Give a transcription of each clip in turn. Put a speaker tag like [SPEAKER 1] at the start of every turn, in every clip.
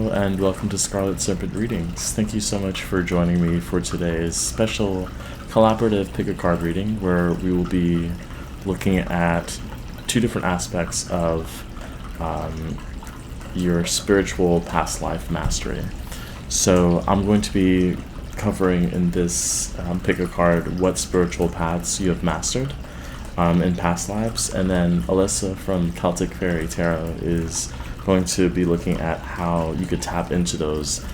[SPEAKER 1] Hello and welcome to Scarlet Serpent readings. Thank you so much for joining me for today's special collaborative pick a card reading where we will be looking at two different aspects of your spiritual past life mastery. So I'm going to be covering in this pick a card what spiritual paths you have mastered in past lives, and then Alyssa from Celtic Fairy Tarot is going to be looking at how you could tap into those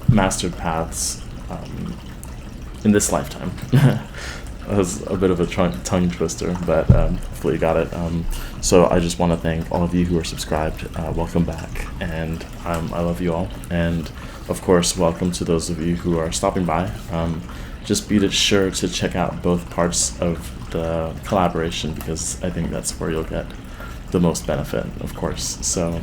[SPEAKER 1] mastered paths in this lifetime. That was a bit of a tongue twister, but hopefully you got it. So I just want to thank all of you who are subscribed. Welcome back, and I love you all. And of course, welcome to those of you who are stopping by. Just be sure to check out both parts of the collaboration because I think that's where you'll get the most benefit, of course. So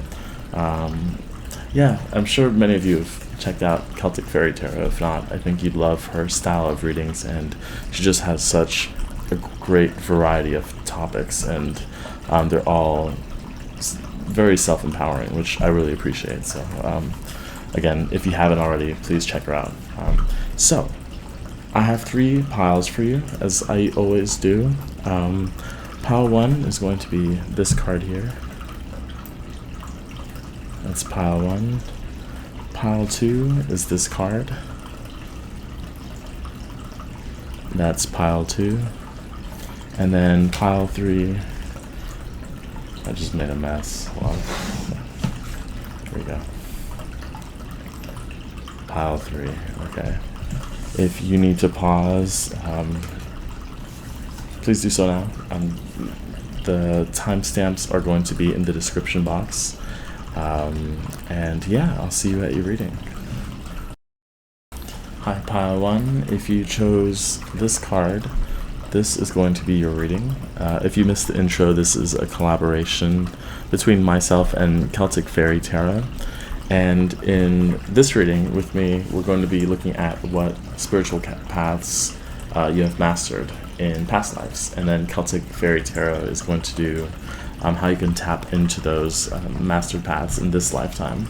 [SPEAKER 1] yeah, I'm sure many of you have checked out Celtic Fairy Tarot. If not, I think you'd love her style of readings, and she just has such a great variety of topics, and they're all very self-empowering, which I really appreciate. So again, if you haven't already, please check her out. So I have 3 piles for you, as I always do. Pile 1 is going to be this card here. That's pile 1. Pile 2 is this card. That's pile 2. And then pile 3, I just made a mess. Hold on. Here we go. Pile 3, okay. If you need to pause, please do so now. The timestamps are going to be in the description box. And yeah, I'll see you at your reading. Hi, pile 1. If you chose this card, this is going to be your reading. If you missed the intro, this is a collaboration between myself and Celtic Fairy Tarot. And in this reading with me, we're going to be looking at what spiritual paths you have mastered in past lives. And then Celtic Fairy Tarot is going to do how you can tap into those mastered paths in this lifetime.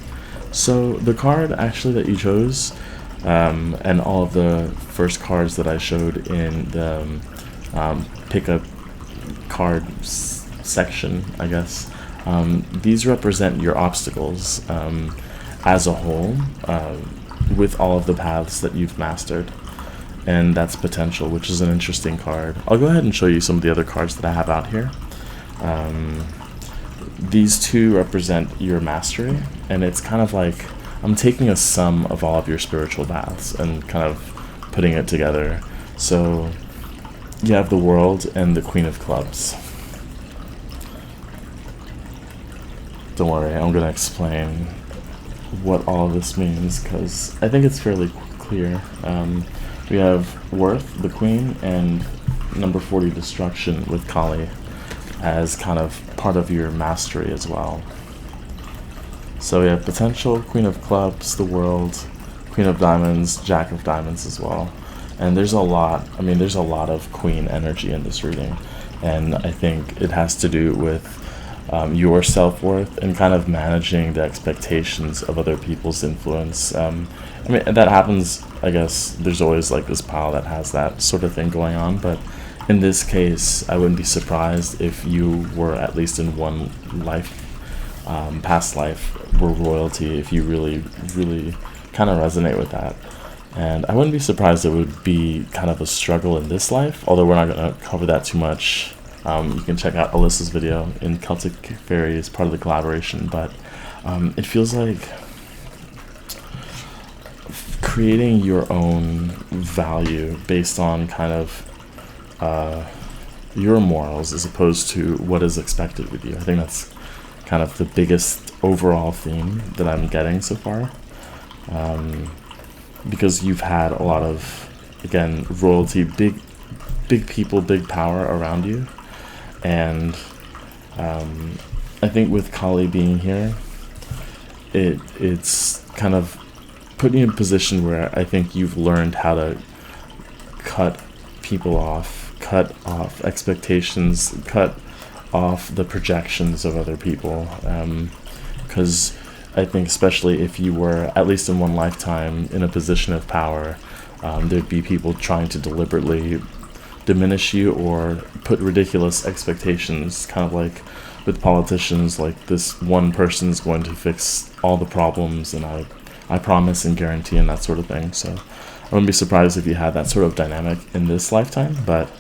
[SPEAKER 1] So the card actually that you chose, and all of the first cards that I showed in the pick a card section, I guess, these represent your obstacles as a whole, with all of the paths that you've mastered, and that's potential, which is an interesting card. I'll go ahead and show you some of the other cards that I have out here. These 2 represent your mastery, and it's kind of like I'm taking a sum of all of your spiritual paths and kind of putting it together. So you have the World and the Queen of Clubs. Don't worry, I'm going to explain what all of this means because I think it's fairly clear. We have Worth, the Queen, and number 40, Destruction, with Kali as kind of part of your mastery as well. So we have potential, Queen of Clubs, the World, Queen of Diamonds, Jack of Diamonds as well. And there's a lot of Queen energy in this reading, and I think it has to do with your self-worth and kind of managing the expectations of other people's influence. I mean, that happens, I guess. There's always like this pile that has that sort of thing going on, but in this case, I wouldn't be surprised if you were, at least in one life, past life, were royalty, if you really, really kind of resonate with that. And I wouldn't be surprised it would be kind of a struggle in this life, although we're not going to cover that too much. You can check out Alyssa's video in Celtic Fairy as part of the collaboration, but it feels like creating your own value based on kind of your morals as opposed to what is expected with you. I think that's kind of the biggest overall theme that I'm getting so far, because you've had a lot of, again, royalty, big people, big power around you. And I think with Kali being here, it's kind of putting you in a position where I think you've learned how to cut people off, cut off expectations, cut off the projections of other people, because I think especially if you were, at least in one lifetime, in a position of power, there'd be people trying to deliberately diminish you or put ridiculous expectations, kind of like with politicians, like this one person is going to fix all the problems, and I promise and guarantee, and that sort of thing. So I wouldn't be surprised if you had that sort of dynamic in this lifetime, but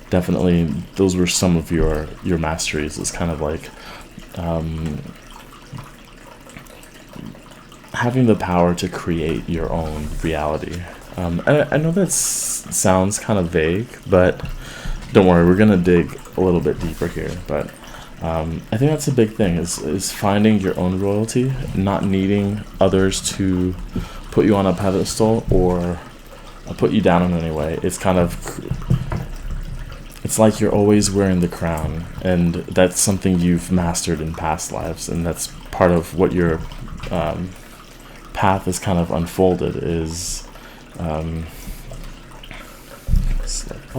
[SPEAKER 1] definitely those were some of your masteries. It's kind of like having the power to create your own reality. I know that sounds kind of vague, but don't worry, we're gonna dig a little bit deeper here. But I think that's a big thing, is finding your own royalty, not needing others to put you on a pedestal or put you down in any way. It's kind of, it's like you're always wearing the crown, and that's something you've mastered in past lives, and that's part of what your path is kind of unfolded is. I'll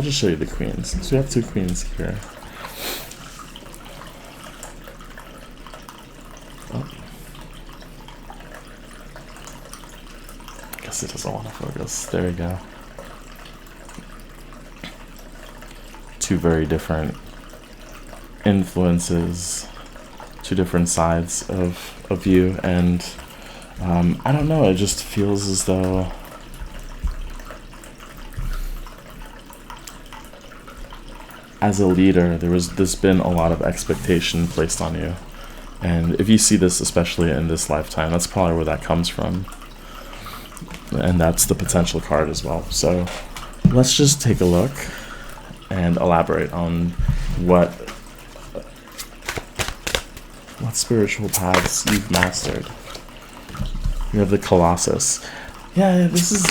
[SPEAKER 1] just show you the queens. So we have 2 queens here. Oh. I guess it doesn't want to focus. There we go. 2 very different influences, 2 different sides of you, and I don't know, it just feels as though as a leader there's been a lot of expectation placed on you, and if you see this especially in this lifetime, that's probably where that comes from, and that's the potential card as well. So let's just take a look and elaborate on what spiritual paths you've mastered. You have the Colossus. Yeah, this is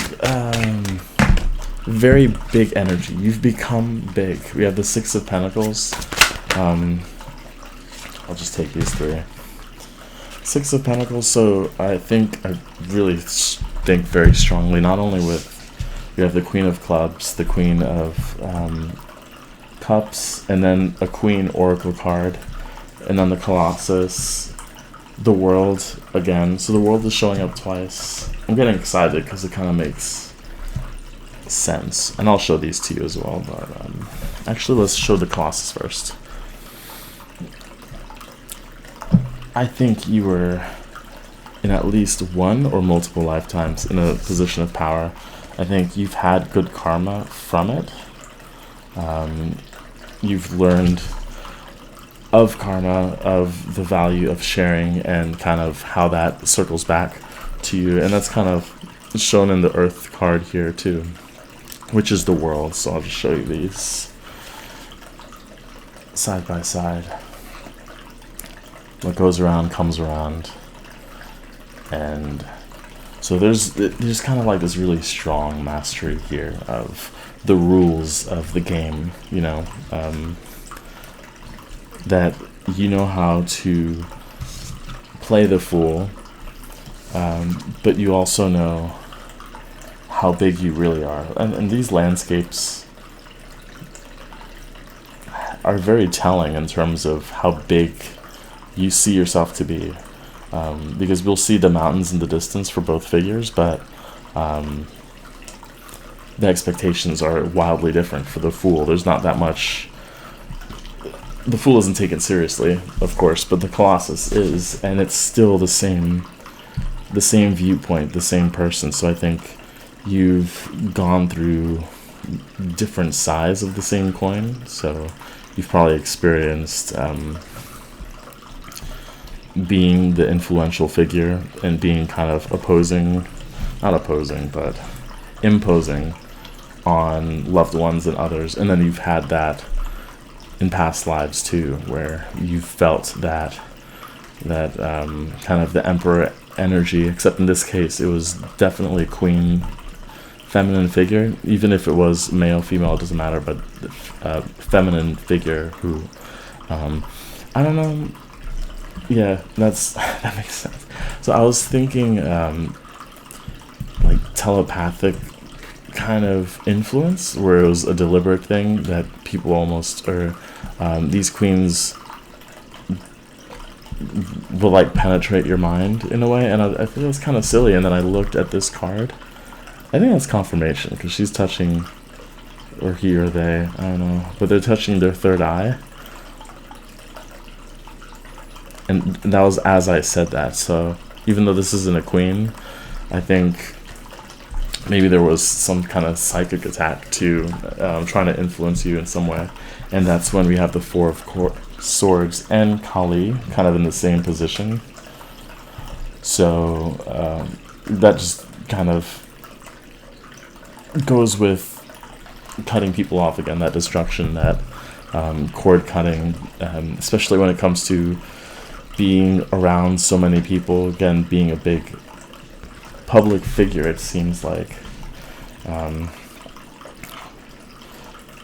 [SPEAKER 1] very big energy. You've become big. We have the 6 of Pentacles. I'll just take these 3. 6 of Pentacles. So I really think very strongly, not only with, you have the Queen of Clubs, the Queen of Cups, and then a Queen Oracle card, and then the Colossus, the World again. So the World is showing up twice. I'm getting excited because it kind of makes sense, and I'll show these to you as well, but actually let's show the Colossus first. I think you were in at least one or multiple lifetimes in a position of power. I think you've had good karma from it. You've learned of karma, of the value of sharing, and kind of how that circles back to you, and that's kind of shown in the Earth card here too, which is the World. So I'll just show you these side by side. What goes around comes around, and so there's kind of like this really strong mastery here of the rules of the game, you know, that you know how to play the fool, but you also know how big you really are. And these landscapes are very telling in terms of how big you see yourself to be, because we'll see the mountains in the distance for both figures, but the expectations are wildly different for the Fool. There's not that much. The Fool isn't taken seriously, of course, but the Colossus is, and it's still the same viewpoint, the same person. So I think you've gone through different sides of the same coin. So you've probably experienced being the influential figure and being kind of not opposing, but imposing on loved ones and others. And then you've had that in past lives too, where you felt that kind of the emperor energy, except in this case it was definitely a queen feminine figure. Even if it was male, female, it doesn't matter, but feminine figure who I don't know. Yeah, that makes sense. So I was thinking like telepathic kind of influence, where it was a deliberate thing that people almost, or these queens will like penetrate your mind in a way, and I feel it's kind of silly. And then I looked at this card. I think that's confirmation, because she's touching, or he or they, I don't know, but they're touching their third eye. And that was as I said that. So even though this isn't a queen, I think maybe there was some kind of psychic attack to trying to influence you in some way. And that's when we have the Four of Swords and Kali kind of in the same position. So that just kind of goes with cutting people off again, that destruction, that cord cutting, especially when it comes to being around so many people, again, being a big public figure, it seems like.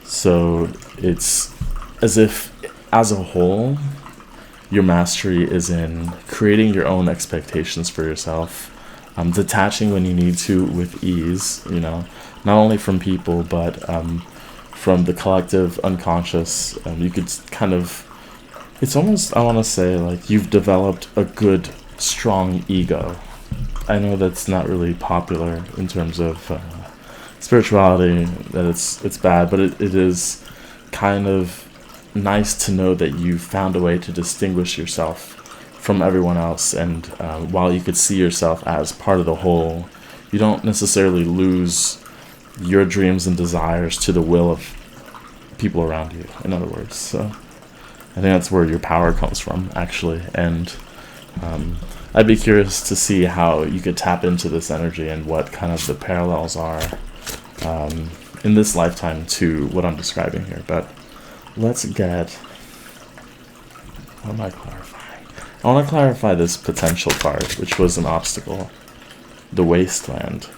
[SPEAKER 1] So it's as if, as a whole, your mastery is in creating your own expectations for yourself, detaching when you need to with ease, you know, not only from people, but from the collective unconscious. You could kind of, it's almost, I want to say, like you've developed a good, strong ego. I know that's not really popular in terms of spirituality, that it's bad, but it is kind of nice to know that you found a way to distinguish yourself from everyone else, and while you could see yourself as part of the whole, you don't necessarily lose your dreams and desires to the will of people around you, in other words. So I think that's where your power comes from, actually, and I'd be curious to see how you could tap into this energy and what kind of the parallels are in this lifetime to what I'm describing here. But let's get, what am I clarifying? I want to clarify this potential card, which was an obstacle. The Wasteland.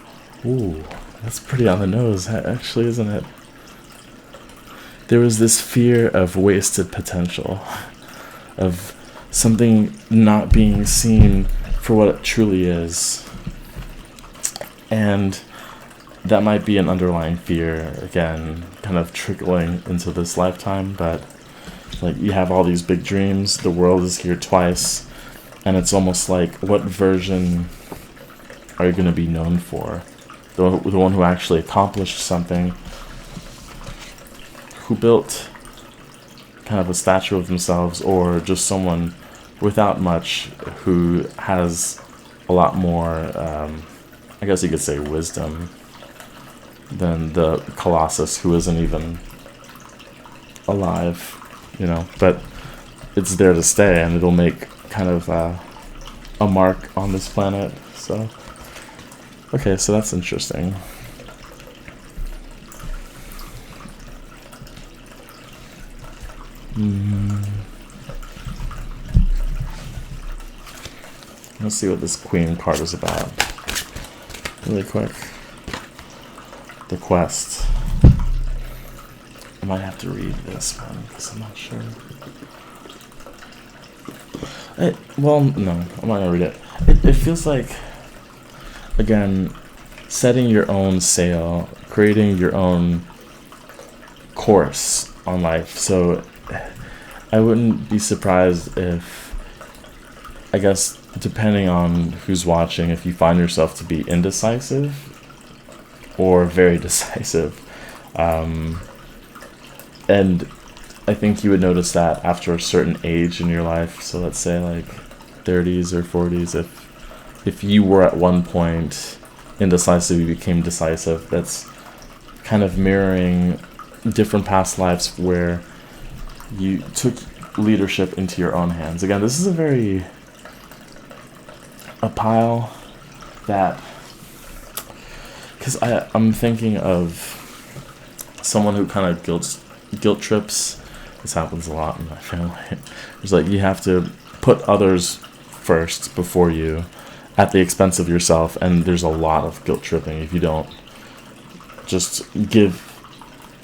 [SPEAKER 1] Ooh, that's pretty on the nose, actually, isn't it? There was this fear of wasted potential, of something not being seen for what it truly is. And that might be an underlying fear, again, kind of trickling into this lifetime, but like you have all these big dreams, the world is here twice, and it's almost like, what version are you going to be known for? The one who actually accomplished something, who built kind of a statue of themselves, or just someone without much who has a lot more, I guess you could say, wisdom than the Colossus who isn't even alive, you know, but it's there to stay, and it'll make kind of a mark on this planet. So okay, so that's interesting. Let's see what this Queen card is about really quick. The Quest. I might have to read this one because I'm not sure. Well, no, I'm not gonna read it. It feels like, again, setting your own sail, creating your own course on life. So I wouldn't be surprised if, I guess, depending on who's watching, if you find yourself to be indecisive or very decisive. And I think you would notice that after a certain age in your life. So let's say like 30s or 40s, if you were at one point indecisive, you became decisive. That's kind of mirroring different past lives where you took leadership into your own hands. Again, this is a pile that, because I'm thinking of someone who kind of guilt trips. This happens a lot in my family. It's like you have to put others first before you, at the expense of yourself, and there's a lot of guilt tripping if you don't just give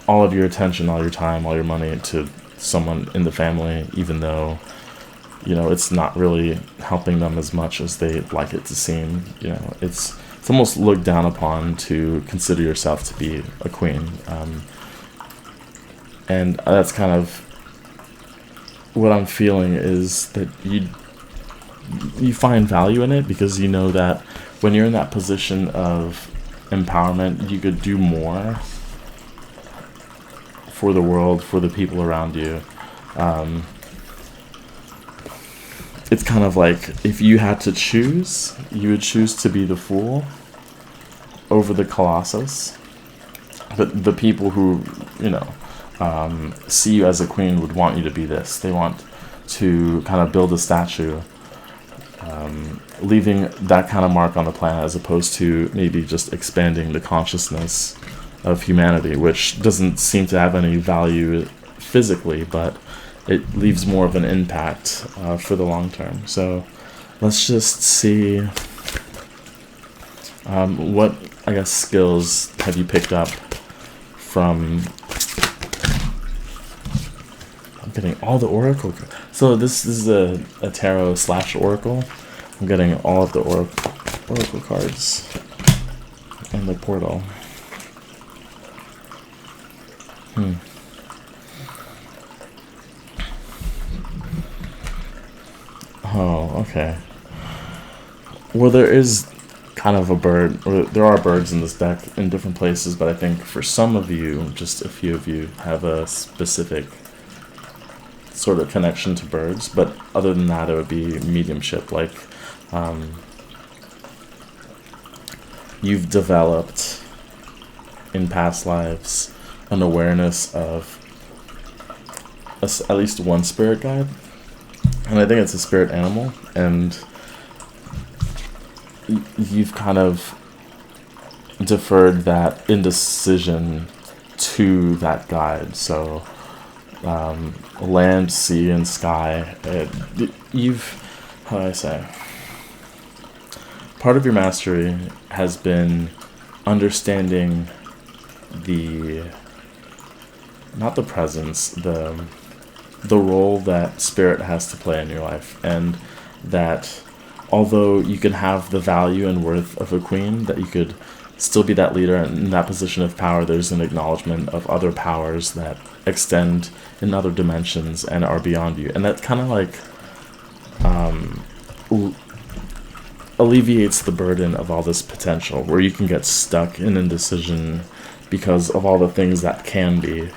[SPEAKER 1] all of your attention, all your time, all your money to someone in the family, even though, you know, it's not really helping them as much as they'd like it to seem. You know, it's almost looked down upon to consider yourself to be a queen. And that's kind of what I'm feeling, is that you find value in it because you know that when you're in that position of empowerment, you could do more for the world, for the people around you. It's kind of like if you had to choose, you would choose to be the fool over the Colossus. The people who, see you as a queen would want you to be this. They want to kind of build a statue, leaving that kind of mark on the planet as opposed to maybe just expanding the consciousness of humanity, which doesn't seem to have any value physically, but it leaves more of an impact for the long term. So let's just see what, I guess, skills have you picked up from... I'm getting all the oracle. So this is a tarot / oracle. I'm getting all of the oracle cards in the portal. Oh, okay. Well, there is kind of a bird, or there are birds in this deck in different places, but I think for some of you, just a few of you, have a specific sort of connection to birds, but other than that, it would be mediumship. Like, you've developed in past lives an awareness of at least one spirit guide, and I think it's a spirit animal, and you've kind of deferred that indecision to that guide. So land, sea, and sky, how do I say, part of your mastery has been understanding not the presence, the role that spirit has to play in your life, and that although you can have the value and worth of a queen, that you could still be that leader, and in that position of power there's an acknowledgement of other powers that extend in other dimensions and are beyond you, and that kind of like alleviates the burden of all this potential, where you can get stuck in indecision because of all the things that can be,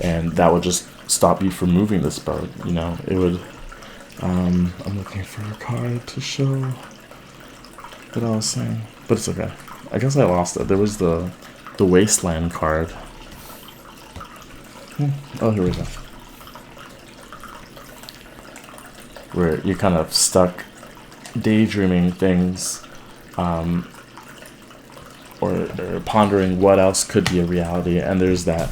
[SPEAKER 1] and that would just stop you from moving this boat. It would I'm looking for a card to show what I was saying, but it's okay. I guess I lost it. There was the Wasteland card. Oh, here we go. Where you're kind of stuck daydreaming things, or pondering what else could be a reality, and there's that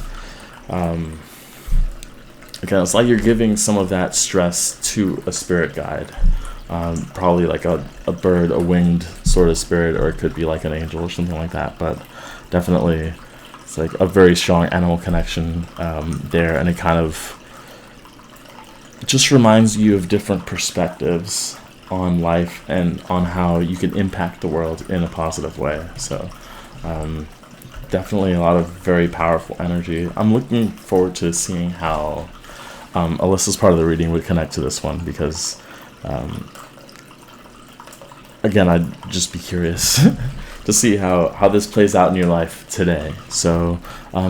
[SPEAKER 1] again, it's like you're giving some of that stress to a spirit guide, probably like a bird, a winged sort of spirit, or it could be like an angel or something like that, but definitely it's like a very strong animal connection there, and it kind of just reminds you of different perspectives on life and on how you can impact the world in a positive way. So definitely a lot of very powerful energy. I'm looking forward to seeing how Alyssa's part of the reading would connect to this one, because again, I'd just be curious to see how this plays out in your life today. So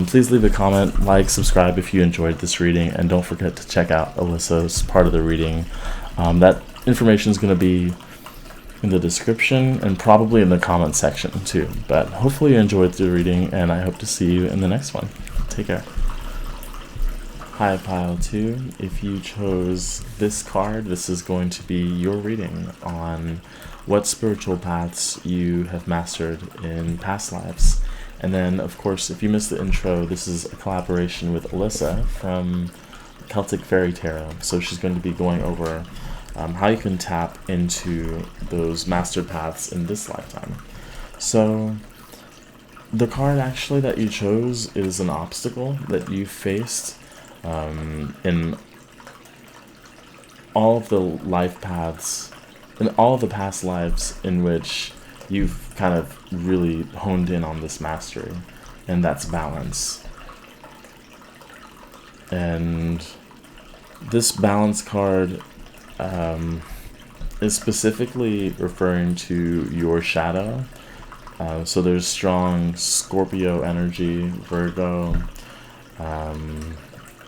[SPEAKER 1] please leave a comment, like, subscribe if you enjoyed this reading, and don't forget to check out Alyssa's part of the reading. That information is going to be in the description and probably in the comment section too. But hopefully you enjoyed the reading, and I hope to see you in the next one. Take care. Hi, Pile 2. If you chose this card, this is going to be your reading on what spiritual paths you have mastered in past lives. And then, of course, if you missed the intro, this is a collaboration with Alyssa from Celtic Fairy Tarot. So she's going to be going over how you can tap into those mastered paths in this lifetime. So the card actually that you chose is an obstacle that you faced in all of the life paths, in all of the past lives in which you've kind of really honed in on this mastery, and that's balance. And this balance card is specifically referring to your shadow. So there's strong Scorpio energy, Virgo, and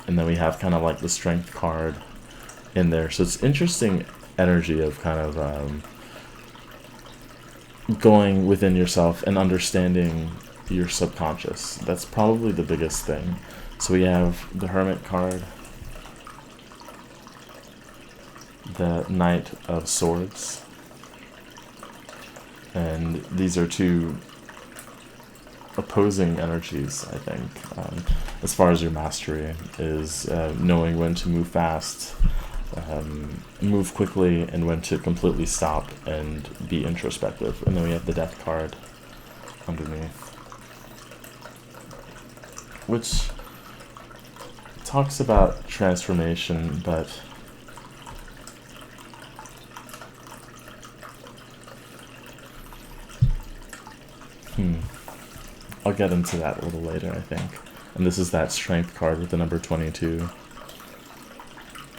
[SPEAKER 1] then we have kind of like the Strength card in there. So it's interesting energy of kind of going within yourself and understanding your subconscious. That's probably the biggest thing. So we have the Hermit card, the Knight of Swords, and these are two opposing energies, I think, as far as your mastery is knowing when to move fast, move quickly, and when to completely stop and be introspective. And then we have the Death card underneath, which talks about transformation, but I'll get into that a little later, I think. And this is that Strength card with the number 22,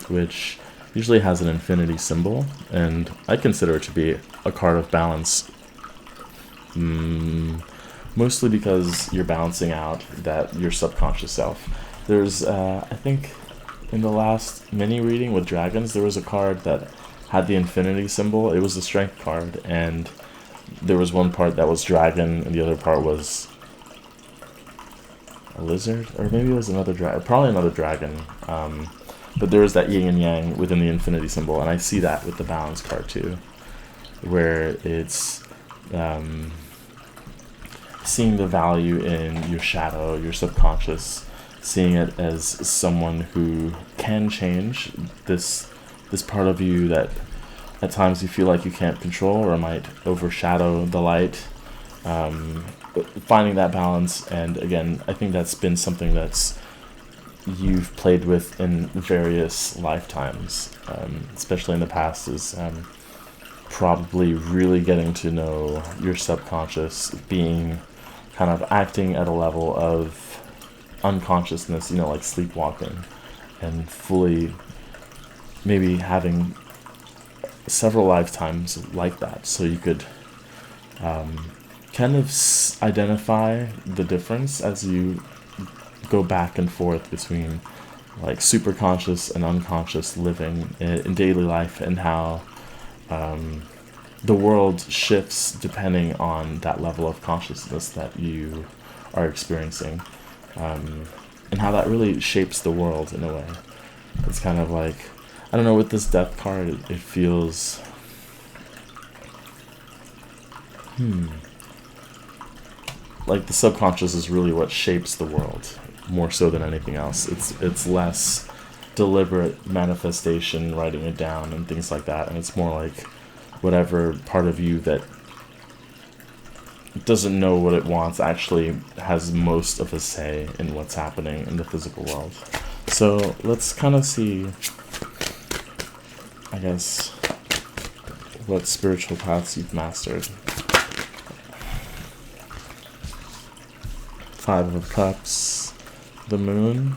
[SPEAKER 1] which usually has an infinity symbol, and I consider it to be a card of balance. Mostly because you're balancing out your subconscious self. There's, I think, in the last mini reading with dragons, there was a card that had the infinity symbol. It was the Strength card, and there was one part that was dragon, and the other part was a lizard, or maybe it was another dragon, probably another dragon. But there was that yin and yang within the infinity symbol, and I see that with the balance card too, where it's seeing the value in your shadow, your subconscious, seeing it as someone who can change this part of you that at times you feel like you can't control or might overshadow the light. Finding that balance, and again, I think that's been something that's you've played with in various lifetimes, especially in the past, is probably really getting to know your subconscious, being kind of acting at a level of unconsciousness, like sleepwalking, and fully maybe having several lifetimes like that, so you could kind of identify the difference as you go back and forth between like super conscious and unconscious living in daily life, and how the world shifts depending on that level of consciousness that you are experiencing, and how that really shapes the world in a way. It's kind of like, I don't know, with this Death card, it feels like the subconscious is really what shapes the world more so than anything else. It's less deliberate manifestation, writing it down and things like that, and it's more like whatever part of you that doesn't know what it wants actually has most of a say in what's happening in the physical world. So let's kind of see, I guess, what spiritual paths you've mastered. Five of Cups, the Moon,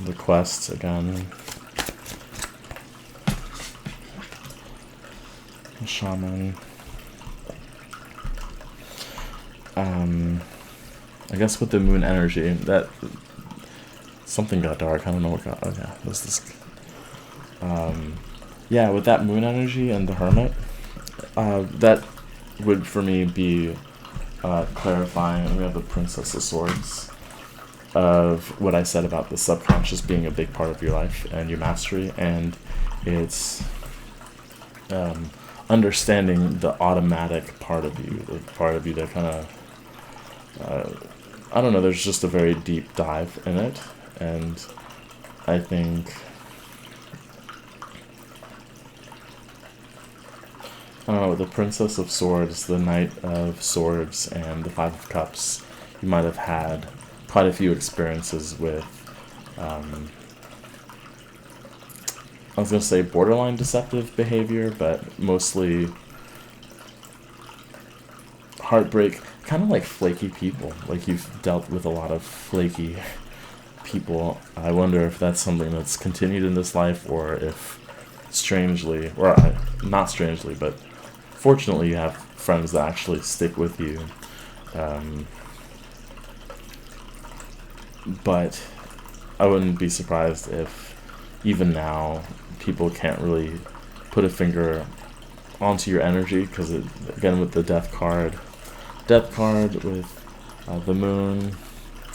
[SPEAKER 1] the Quest again, the Shaman. I guess with the Moon energy, that something got dark. I don't know what got. Okay, what's this? Yeah, with that Moon energy and the Hermit, that would for me be clarifying. We have the Princess of Swords, of what I said about the subconscious being a big part of your life and your mastery, and it's understanding the automatic part of you, the part of you that kind of I don't know, there's just a very deep dive in it, and I think I don't know, with the Princess of Swords, the Knight of Swords, and the Five of Cups, you might have had quite a few experiences with, I was going to say borderline deceptive behavior, but mostly heartbreak, kind of like flaky people. Like you've dealt with a lot of flaky people. I wonder if that's something that's continued in this life, or if strangely, or not strangely, but fortunately you have friends that actually stick with you. But I wouldn't be surprised if even now people can't really put a finger onto your energy, because again, with the death card with the moon,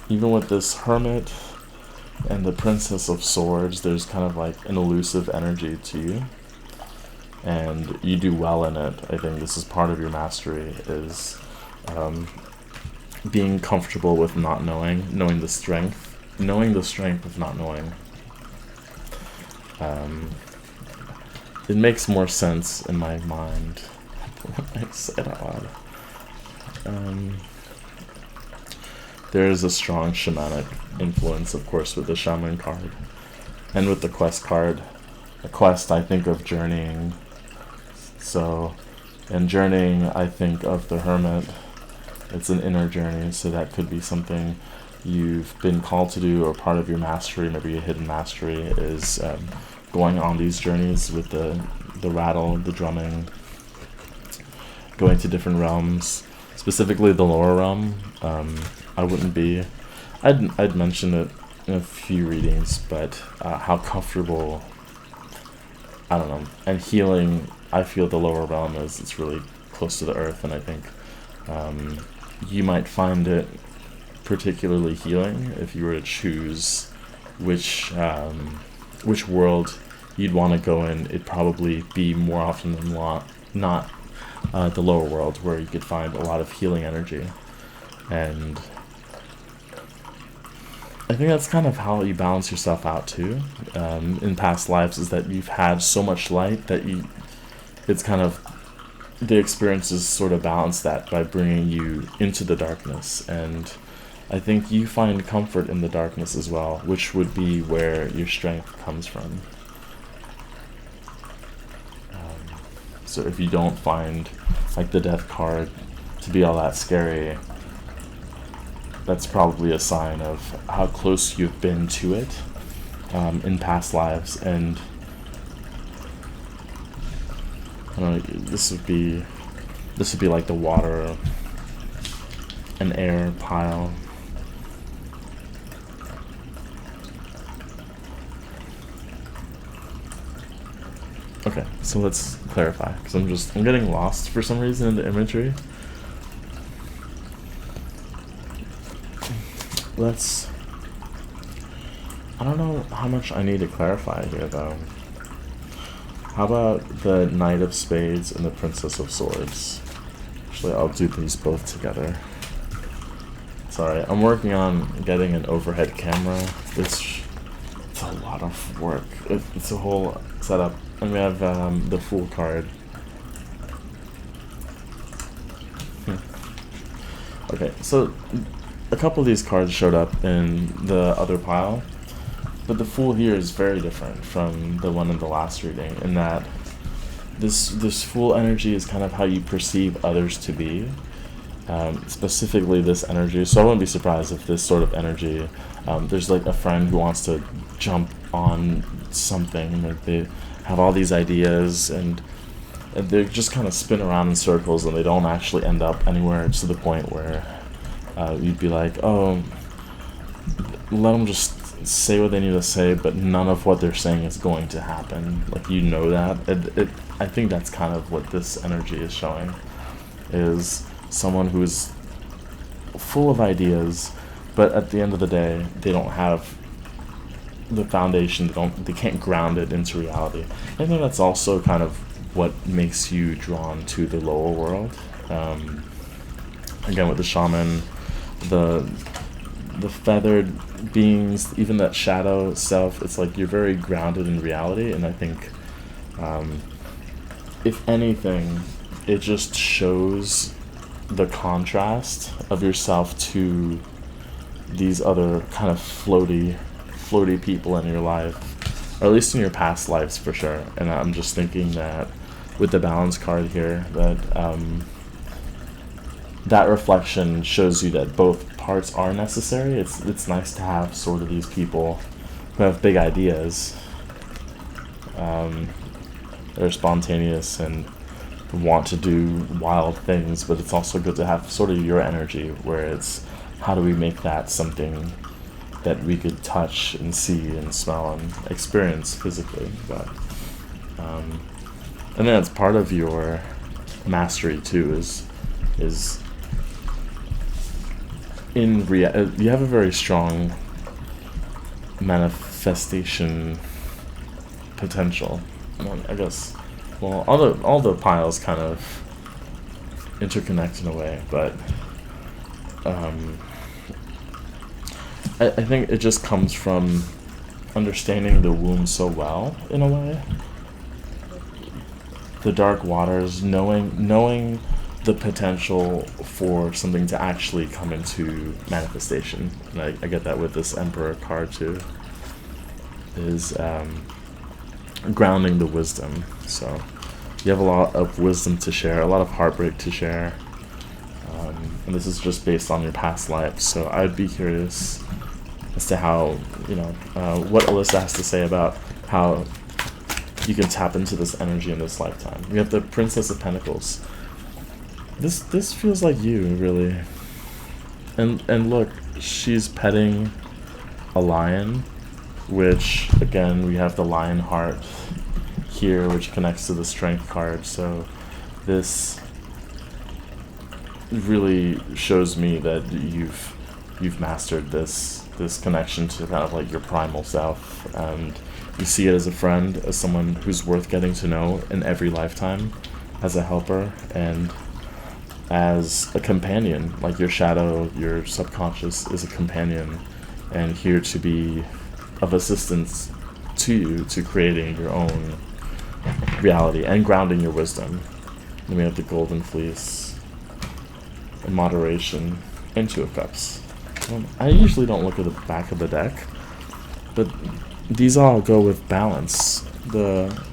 [SPEAKER 1] even with this hermit and the Princess of Swords, there's kind of like an elusive energy to you, and you do well in it. I think this is part of your mastery, is being comfortable with not knowing the strength of not knowing. It makes more sense in my mind when I say it out loud. There is a strong shamanic influence, of course, with the shaman card, and with the quest card. A quest, I think of journeying. So, in journeying, I think of the hermit. It's an inner journey, so that could be something you've been called to do, or part of your mastery, maybe a hidden mastery, is going on these journeys with the rattle, the drumming, going to different realms, specifically the lower realm. I'd mentioned it in a few readings, but how comfortable, I don't know, and healing, I feel the lower realm is. It's really close to the earth, and I think you might find it particularly healing if you were to choose which world you'd want to go in. It'd probably be more often than not the lower world, where you could find a lot of healing energy. And I think that's kind of how you balance yourself out too, in past lives, is that you've had so much light that it's kind of, the experiences sort of balance that by bringing you into the darkness. And I think you find comfort in the darkness as well, which would be where your strength comes from. So if you don't find like the death card to be all that scary, that's probably a sign of how close you've been to it in past lives. And I don't know, this would be like the water and air pile. Okay, so let's clarify, because I'm getting lost for some reason in the imagery. I don't know how much I need to clarify here, though. How about the Knight of Spades and the Princess of Swords? Actually, I'll do these both together. Sorry, I'm working on getting an overhead camera. It's a lot of work. It's a whole setup. And we have the Fool card. Okay, so a couple of these cards showed up in the other pile, but the Fool here is very different from the one in the last reading, in that this Fool energy is kind of how you perceive others to be, specifically this energy. So I wouldn't be surprised if this sort of energy, there's like a friend who wants to jump on something, and they have all these ideas, and they just kind of spin around in circles, and they don't actually end up anywhere, to the point where you'd be like, oh, let them just say what they need to say, but none of what they're saying is going to happen. Like, you know that. I think that's kind of what this energy is showing, is someone who's full of ideas, but at the end of the day, they don't have the foundation. They can't ground it into reality. I think that's also kind of what makes you drawn to the lower world. Again, with the shaman, the feathered beings, even that shadow self, it's like you're very grounded in reality. And I think, if anything, it just shows the contrast of yourself to these other kind of floaty people in your life, or at least in your past lives for sure. And I'm just thinking that with the balance card here, that that reflection shows you that both parts are necessary. It's nice to have sort of these people who have big ideas. They're spontaneous and want to do wild things, but it's also good to have sort of your energy where it's how do we make that something that we could touch and see and smell and experience physically. But and then it's part of your mastery too, is you have a very strong manifestation potential. I guess, well, all the piles kind of interconnect in a way, but I think it just comes from understanding the womb so well, in a way. The dark waters, knowing the potential for something to actually come into manifestation. And I get that with this Emperor card too. Is grounding the wisdom. So you have a lot of wisdom to share, a lot of heartbreak to share. And this is just based on your past life. So I'd be curious as to how, what Alyssa has to say about how you can tap into this energy in this lifetime. We have the Princess of Pentacles. This feels like you, really. And look, she's petting a lion, which, again, we have the lion heart here, which connects to the Strength card. So this really shows me that you've mastered this connection to kind of like your primal self, and you see it as a friend, as someone who's worth getting to know in every lifetime, as a helper, and as a companion. Like your shadow, your subconscious is a companion, and here to be of assistance to you to creating your own reality and grounding your wisdom. Then we have the Golden Fleece, and moderation, and Two of Cups. I usually don't look at the back of the deck, but these all go with balance. The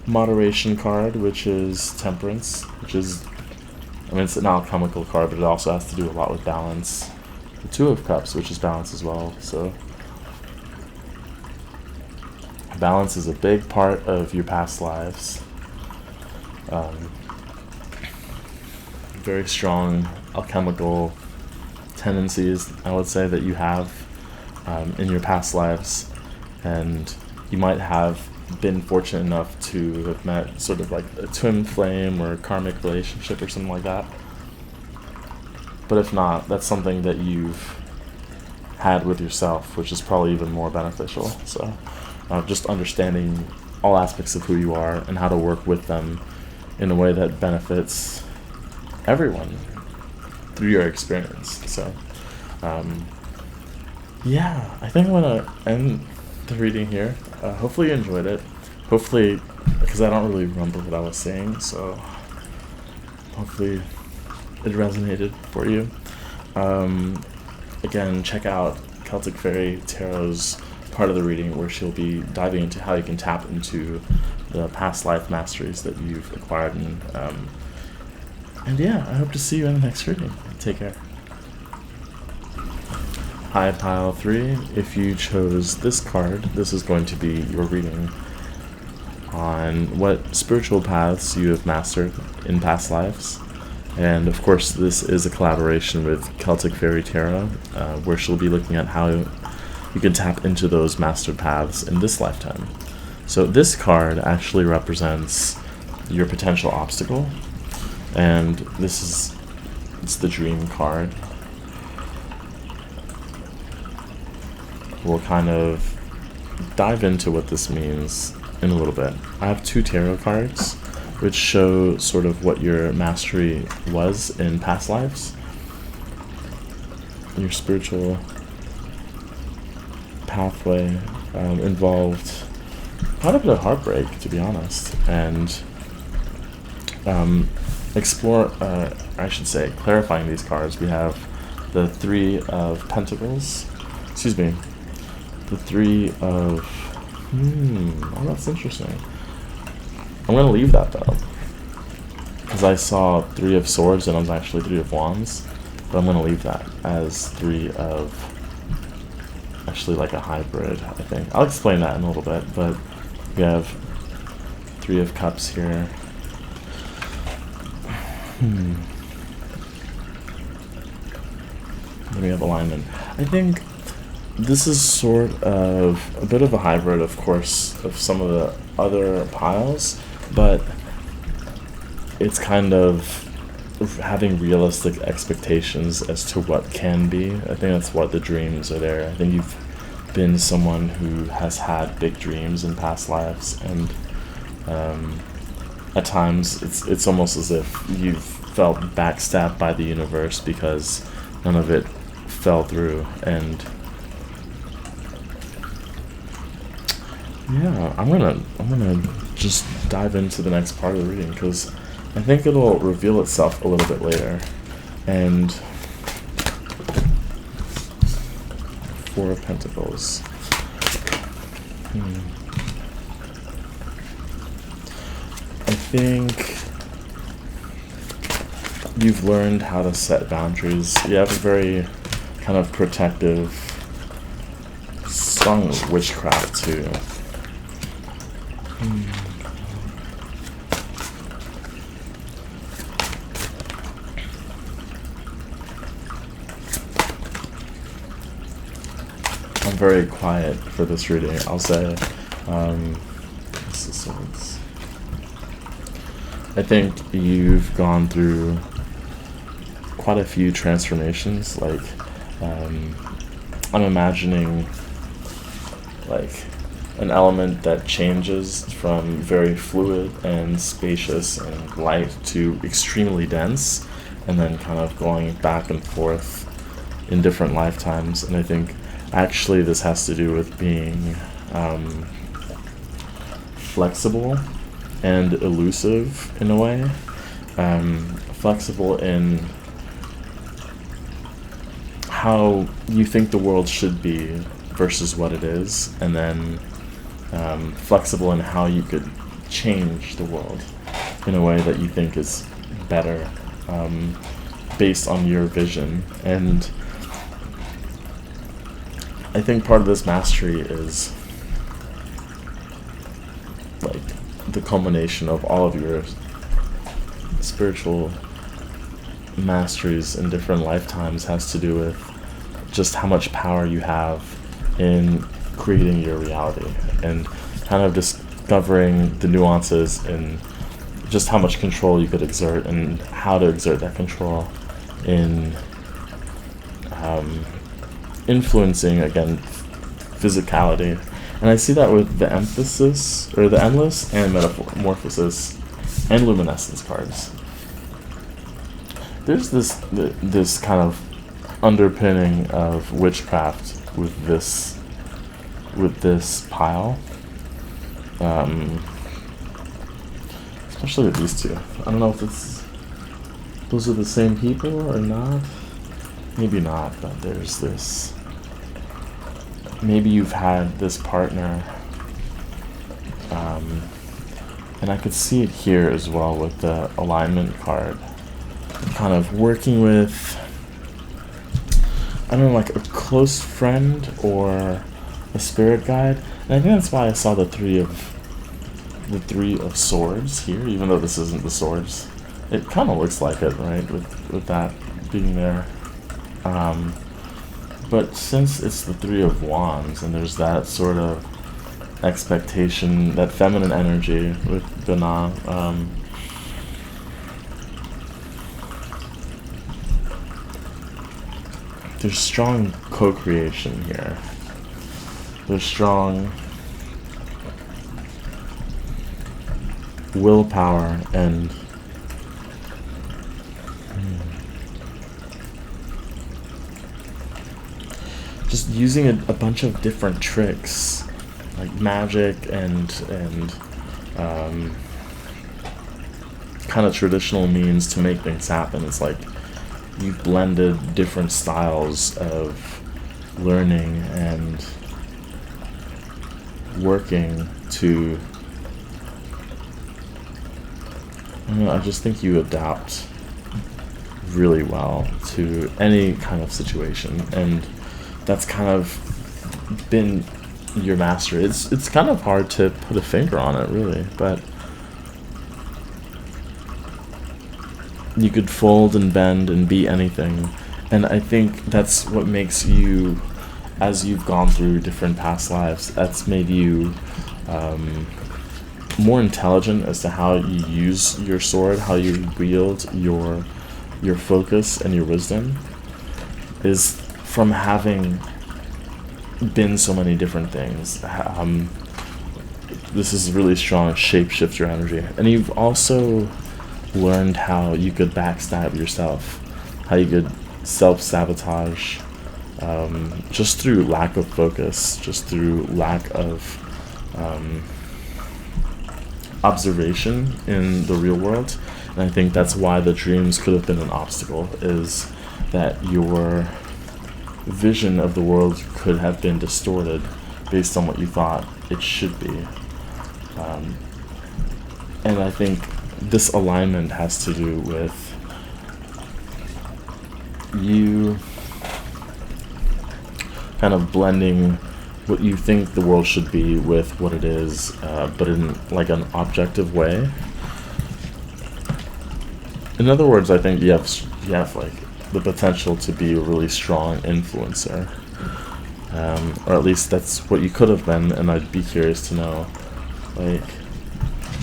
[SPEAKER 1] moderation card, which is temperance, which is, it's an alchemical card, but it also has to do a lot with balance. The Two of Cups, which is balance as well. So balance is a big part of your past lives. Very strong alchemical tendencies, I would say, that you have in your past lives, and you might have been fortunate enough to have met sort of like a twin flame or a karmic relationship or something like that. But if not, that's something that you've had with yourself, which is probably even more beneficial. So just understanding all aspects of who you are and how to work with them in a way that benefits everyone through your experience. So yeah, I think I'm gonna end the reading here. Hopefully you enjoyed it. Hopefully, because I don't really remember what I was saying, so hopefully it resonated for you. Again, check out Celtic Fairy Tarot's part of the reading, where she'll be diving into how you can tap into the past life masteries that you've acquired. And yeah, I hope to see you in the next reading. Take care. Hi, Pile 3. If you chose this card, this is going to be your reading on what spiritual paths you have mastered in past lives. And of course, this is a collaboration with Celtic Fairy Tarot, where she'll be looking at how you can tap into those mastered paths in this lifetime. So this card actually represents your potential obstacle, and it's the Dream card. We'll kind of dive into what this means in a little bit. I have 2 tarot cards which show sort of what your mastery was in past lives. Your spiritual pathway involved quite a bit of heartbreak, to be honest, and clarifying these cards. We have the 3 of Pentacles, the 3 of, that's interesting. I'm going to leave that though, because I saw 3 of Swords and it was actually 3 of Wands, but I'm going to leave that as 3 of, actually like a hybrid, I think. I'll explain that in a little bit, but we have 3 of Cups here. Then we have alignment. I think this is sort of a bit of a hybrid, of course, of some of the other piles, but it's kind of having realistic expectations as to what can be. I think that's what the dreams are there. I think you've been someone who has had big dreams in past lives, and at times it's almost as if you've felt backstabbed by the universe because none of it fell through. And yeah, I'm gonna just dive into the next part of the reading, because I think it'll reveal itself a little bit later. And 4 of Pentacles. I think you've learned how to set boundaries. You have a very kind of protective, strong witchcraft too. I'm very quiet for this reading, I'll say. I think you've gone through quite a few transformations. Like, I'm imagining like an element that changes from very fluid and spacious and light to extremely dense, and then kind of going back and forth in different lifetimes. And I think actually this has to do with being flexible and elusive in a way. Flexible in how you think the world should be versus what it is, and then flexible in how you could change the world in a way that you think is better, based on your vision. And I think part of this mastery is like the culmination of all of your spiritual masteries in different lifetimes has to do with just how much power you have in creating your reality, and kind of discovering the nuances in just how much control you could exert and how to exert that control in influencing, again, physicality. And I see that with the emphasis, or the endless, and metamorphosis, and luminescence cards. There's this kind of underpinning of witchcraft with this pile, especially with these two. I don't know if those are the same people or not. Maybe not, but there's this. Maybe you've had this partner, and I could see it here as well with the alignment card. Kind of working with, I don't know, like a close friend or a spirit guide. And I think that's why I saw the three of swords here, even though this isn't the swords. It kind of looks like it, right, with that being there. But since it's the 3 of Wands, and there's that sort of expectation, that feminine energy with Dana, there's strong co-creation here. There's strong willpower and just using a bunch of different tricks, like magic and kind of traditional means to make things happen. It's like you've blended different styles of learning and working to I just think you adapt really well to any kind of situation, and that's kind of been your mastery. It's kind of hard to put a finger on it, really, but you could fold and bend and be anything, and I think that's what makes you, as you've gone through different past lives, that's made you more intelligent as to how you use your sword, how you wield your focus and your wisdom, is from having been so many different things. This is really strong shapeshifter energy, and you've also learned how you could backstab yourself, how you could self-sabotage, just through lack of focus, just through lack of observation in the real world. And I think that's why the dreams could have been an obstacle, is that your vision of the world could have been distorted based on what you thought it should be. And I think this alignment has to do with you kind of blending what you think the world should be with what it is, but in like an objective way. In other words, I think you have like the potential to be a really strong influencer, or at least that's what you could have been. And I'd be curious to know, like,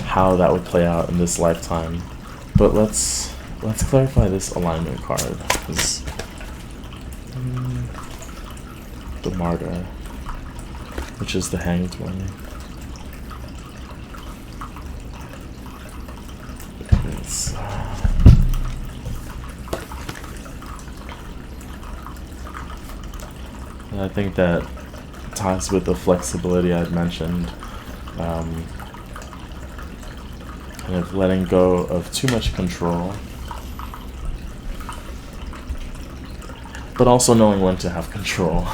[SPEAKER 1] how that would play out in this lifetime. But let's clarify this alignment card, because the Martyr, which is the Hanged one. It's, and I think that ties with the flexibility I'd mentioned, kind of letting go of too much control, but also knowing when to have control.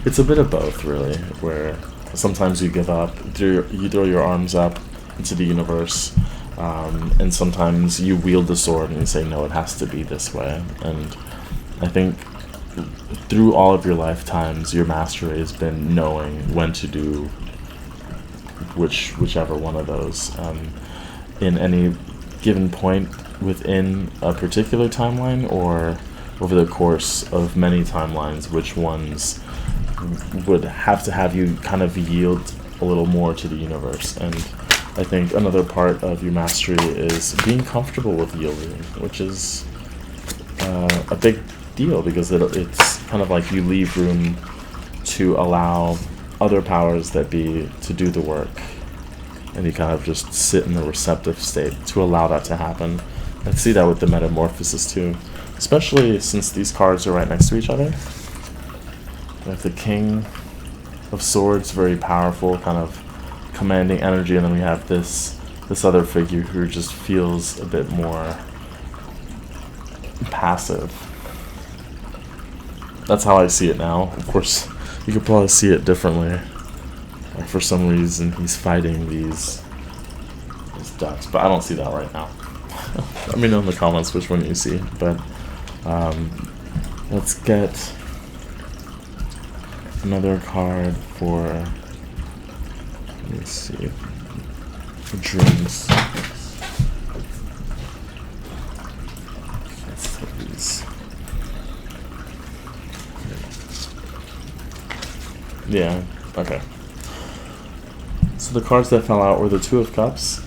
[SPEAKER 1] It's a bit of both, really, where sometimes you give up, you throw your arms up into the universe, and sometimes you wield the sword and you say, no, it has to be this way. And I think through all of your lifetimes, your mastery has been knowing when to do whichever one of those. In any given point within a particular timeline, or over the course of many timelines, which ones would have to have you kind of yield a little more to the universe. And I think another part of your mastery is being comfortable with yielding, which is a big deal, because it's kind of like you leave room to allow other powers that be to do the work, and you kind of just sit in a receptive state to allow that to happen. I see that with the metamorphosis too, especially since these cards are right next to each other. We have the King of Swords, very powerful, kind of commanding energy, and then we have this other figure who just feels a bit more passive. That's how I see it now. Of course, you could probably see it differently. Like, for some reason, he's fighting these ducks, but I don't see that right now. Let me know in the comments which one you see. But let's get another card for, let me see, for dreams. Let's take these. Yeah, okay. So the cards that fell out were the Two of Cups,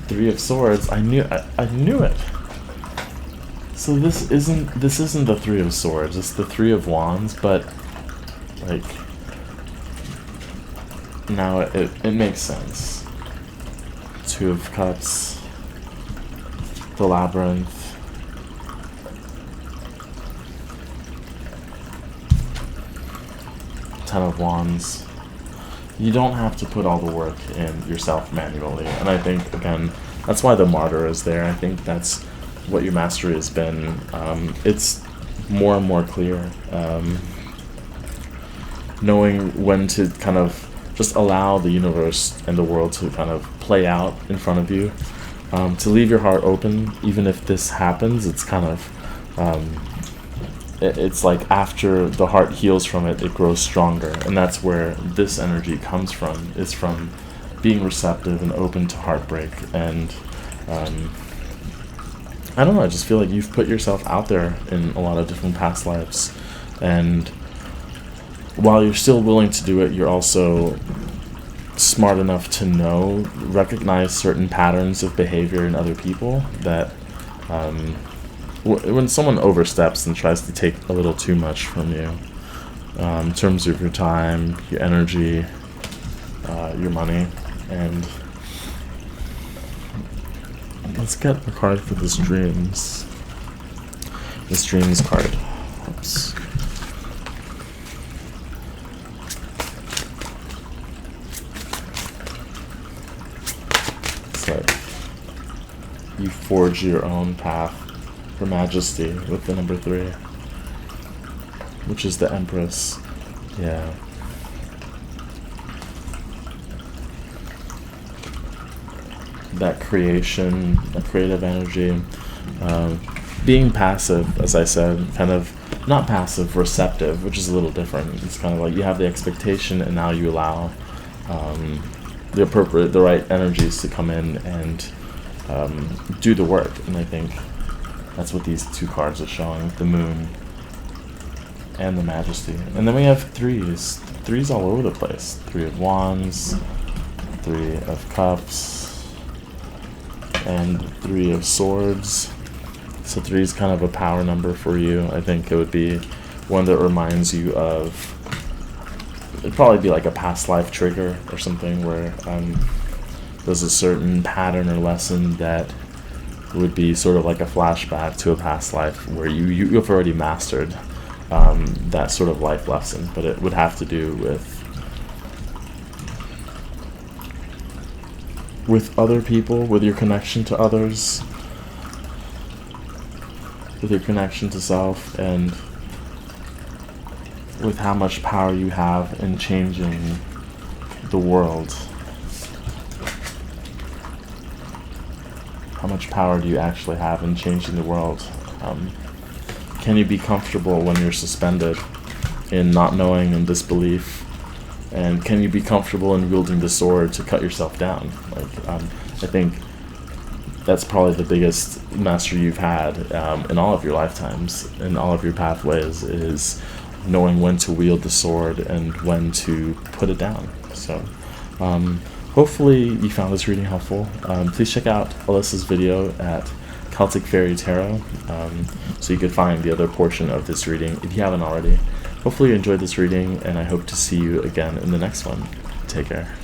[SPEAKER 1] Three of Swords. I knew it. So this isn't the Three of Swords. It's the Three of Wands, but like now it makes sense. Two of Cups, the Labyrinth, Ten of Wands. You don't have to put all the work in yourself manually, and I think, again, that's why the Martyr is there. I think that's what your mastery has been. It's more and more clear, knowing when to kind of just allow the universe and the world to kind of play out in front of you, to leave your heart open. Even if this happens, it's kind of it's like after the heart heals from it, it grows stronger, and that's where this energy comes from. Is from being receptive and open to heartbreak. And I don't know, I just feel like you've put yourself out there in a lot of different past lives, and while you're still willing to do it, you're also smart enough to recognize certain patterns of behavior in other people that when someone oversteps and tries to take a little too much from you, in terms of your time, your energy, your money. And let's get a card for this dreams. This dreams card. Oops. It's like you forge your own path for majesty with the number 3, which is the Empress. Yeah. That creation, that creative energy, being passive, as I said, kind of not passive, receptive, which is a little different. It's kind of like you have the expectation, and now you allow the right energies to come in and do the work. And I think that's what these 2 cards are showing: the Moon and the Majesty. And then we have 3s. 3s all over the place. 3 of Wands, 3 of Cups, and 3 of Swords. So 3 is kind of a power number for you. I think it would be one that reminds you of, it'd probably be like a past life trigger or something, where there's a certain pattern or lesson that would be sort of like a flashback to a past life where you've already mastered that sort of life lesson, but it would have to do with other people, with your connection to others, with your connection to self, and with how much power you have in changing the world. How much power do you actually have in changing the world? Can you be comfortable when you're suspended in not knowing and disbelief? And can you be comfortable in wielding the sword to cut yourself down? I think that's probably the biggest mastery you've had in all of your lifetimes, in all of your pathways, is knowing when to wield the sword and when to put it down. So hopefully you found this reading helpful. Please check out Alyssa's video at Celtic Fairy Tarot, so you could find the other portion of this reading if you haven't already. Hopefully you enjoyed this reading, and I hope to see you again in the next one. Take care.